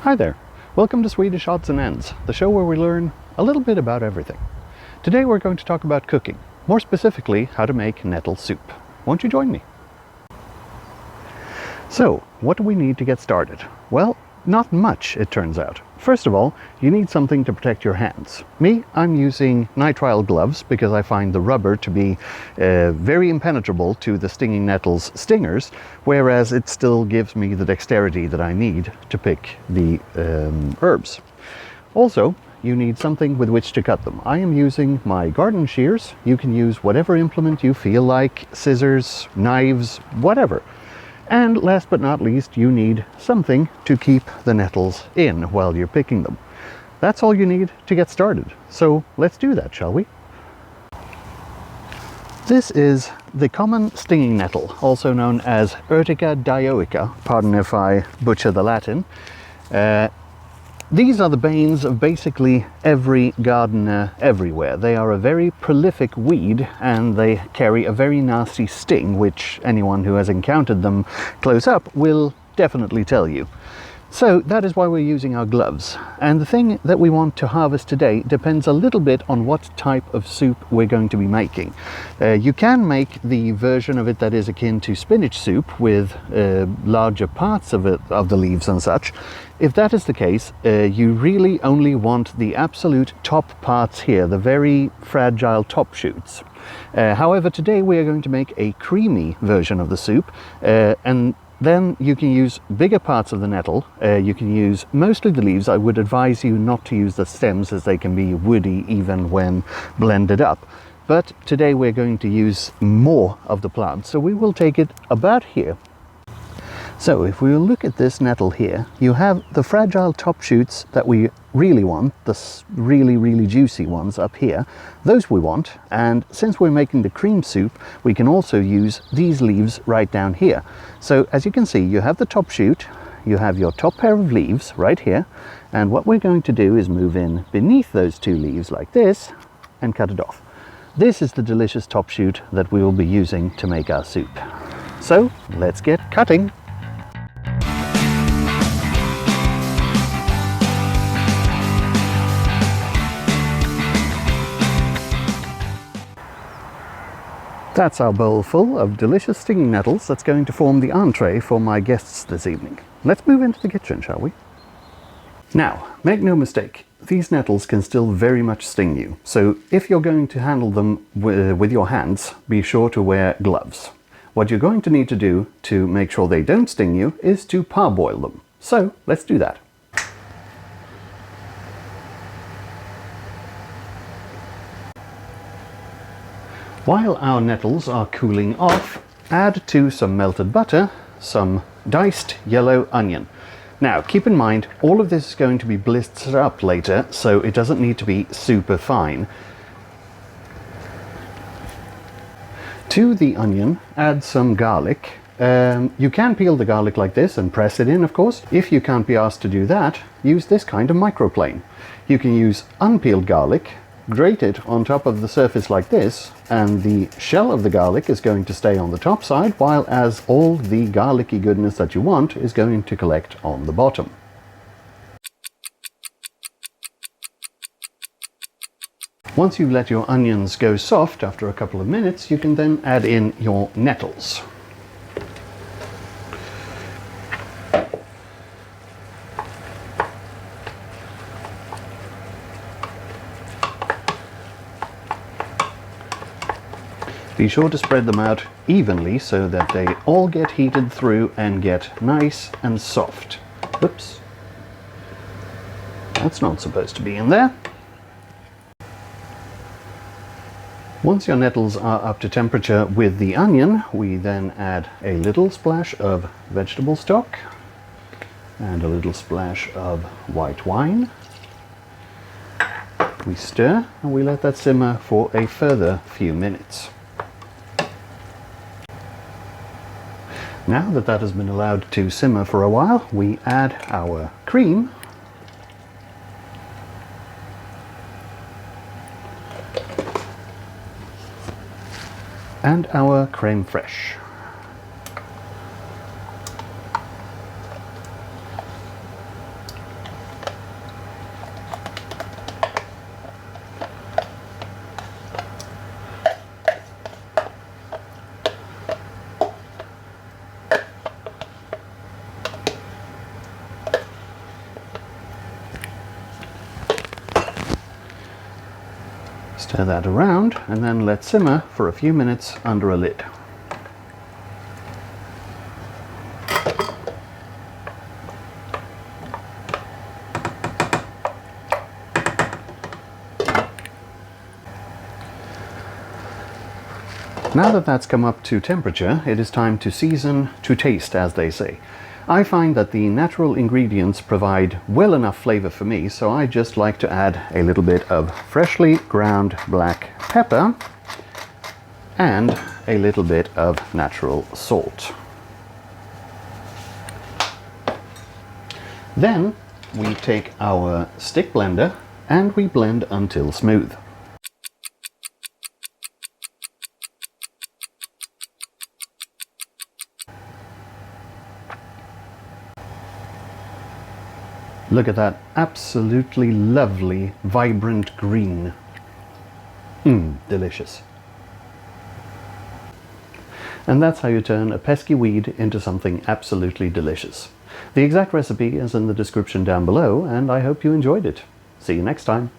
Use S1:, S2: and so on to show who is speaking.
S1: Hi there, welcome to Swedish Odds and Ends, the show where we learn a little bit about everything. Today we're going to talk about cooking, more specifically how to make nettle soup. Won't you join me? So, what do we need to get started? Well, not much, it turns out. First of all, you need something to protect your hands. Me, I'm using nitrile gloves because I find the rubber to be very impenetrable to the stinging nettles stingers, whereas it still gives me the dexterity that I need to pick the herbs. Also, you need something with which to cut them. I am using my garden shears. You can use whatever implement you feel like, scissors, knives, whatever. And last but not least, you need something to keep the nettles in while you're picking them. That's all you need to get started. So let's do that, shall we? This is the common stinging nettle, also known as Urtica dioica. Pardon if I butcher the Latin. These are the banes of basically every gardener everywhere. They are a very prolific weed and they carry a very nasty sting, which anyone who has encountered them close up will definitely tell you. So that is why we're using our gloves. And the thing that we want to harvest today depends a little bit on what type of soup we're going to be making. You can make the version of it that is akin to spinach soup with larger parts of the leaves and such. If that is the case, you really only want the absolute top parts here, the very fragile top shoots. However, today we are going to make a creamy version of the soup, and then you can use bigger parts of the nettle. You can use mostly the leaves. I would advise you not to use the stems as they can be woody even when blended up. But today we're going to use more of the plant, so we will take it about here. So if we look at this nettle here, you have the fragile top shoots that we really want, the really juicy ones up here. Those we want, and since we're making the cream soup, we can also use these leaves right down here. So as you can see, you have the top shoot, you have your top pair of leaves right here, and what we're going to do is move in beneath those two leaves like this and cut it off. This is the delicious top shoot that we will be using to make our soup. So let's get cutting. That's our bowl full of delicious stinging nettles that's going to form the entree for my guests this evening. Let's move into the kitchen, shall we? Now, make no mistake, these nettles can still very much sting you. So if you're going to handle them with your hands, be sure to wear gloves. What you're going to need to do to make sure they don't sting you is to parboil them. So let's do that. While our nettles are cooling off, add to some melted butter, some diced yellow onion. Now, keep in mind, all of this is going to be blistered up later, so it doesn't need to be super fine. To the onion, add some garlic. You can peel the garlic like this and press it in, of course. If you can't be asked to do that, use this kind of microplane. You can use unpeeled garlic, grate it on top of the surface like this, and the shell of the garlic is going to stay on the top side, while as all the garlicky goodness that you want is going to collect on the bottom. Once you've let your onions go soft after a couple of minutes, you can then add in your nettles. Be sure to spread them out evenly so that they all get heated through and get nice and soft. Oops. That's not supposed to be in there. Once your nettles are up to temperature with the onion, we then add a little splash of vegetable stock and a little splash of white wine. We stir and we let that simmer for a further few minutes. Now that that has been allowed to simmer for a while, we add our cream. And our creme fraiche. Stir that around and then let simmer for a few minutes under a lid. Now that that's come up to temperature, it is time to season to taste, as they say. I find that the natural ingredients provide well enough flavor for me, so I just like to add a little bit of freshly ground black pepper and a little bit of natural salt. Then we take our stick blender and we blend until smooth. Look at that absolutely lovely, vibrant green. Delicious. And that's how you turn a pesky weed into something absolutely delicious. The exact recipe is in the description down below, and I hope you enjoyed it. See you next time.